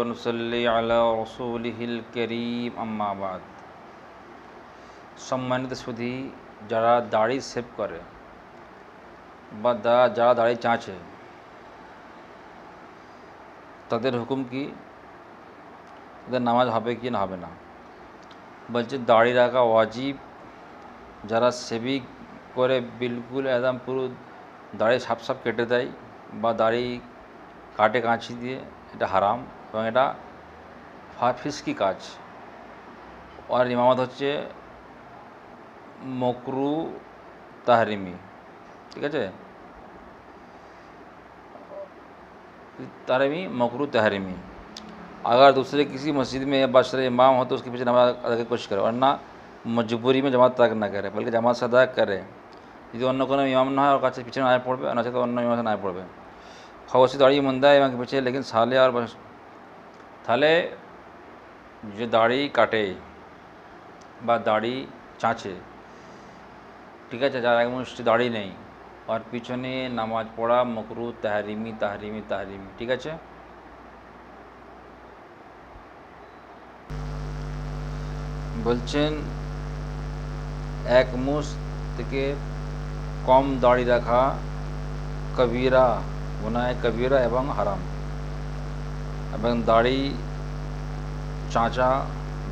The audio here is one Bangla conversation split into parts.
ونصلي على رسوله الكريم أما بعد। সম্মানিত সুধী, যারা দাড়ি সেভ করে বা যারা দাড়ি চাঁচে তাদের হুকুম কি, তাদের নামাজ হবে কি না হবে না? বলছে দাড়ি রাখা ওয়াজিব। যারা সেভিং করে বিলকুল একদম পুরো দাড়ি সাপ সাপ কেটে দেয় বা দাড়ি কাটে কাঁচি দিয়ে, এটা হারাম এবং এটা ফিসকি কাজ। আর ইমামত হচ্ছে মকরু তাহরিমি, ঠিক আছে, ताहरीमी मकरू तहरीमी। अगर दूसरे किसी मस्जिद में या बाशरे इमाम हो तो उसके पीछे नमाज अदा की कोशिश करे, वरना मजबूरी में जमात तक ना करे, बल्कि जमात से अदा करे। যদি অন্য কোনো ইমাম না হয় ওর কাছে পিছনে আয় পড়বে, না তো অন্য ইমাম আয় পড়বে। খবরসি দাঁড়িয়ে মন্দা এবং পিছিয়ে, লেকিন সালে আর তাহলে যে দাড়ি কাটে বা দাড়ি চাঁচে, ঠিক আছে, যার এক মুষ্টি দাড়ি নেই আর পিছনে নামাজ পড়া মকরু তাহরিমি তাহরিমি তাহরিমি, ঠিক আছে। বলছেন এক মুষ থেকে কম দাড়ি রাখা কবিরা, গুনাহে কবিরা এবং হারাম। এবং দাড়ি চাঁচা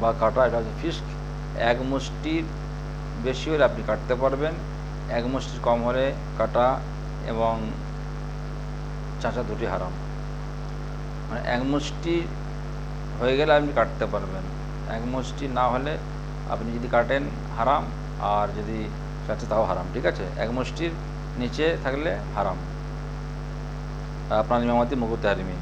বা কাটা এটা হচ্ছে ফিস্ক। এক মুষ্টির বেশি হলে আপনি কাটতে পারবেন, এক মুষ্টির কম হলে কাটা এবং চাঁচা দুটি হারাম। মানে এক মুষ্টি হয়ে গেলে আপনি কাটতে পারবেন, এক মুষ্টি না হলে আপনি যদি কাটেন হারাম, আর যদি চাঁচা তাও হারাম, ঠিক আছে। এক মুষ্টির নিচে থাকলে হারাম। আপনার ইমামতি মকরু তাহরিমি।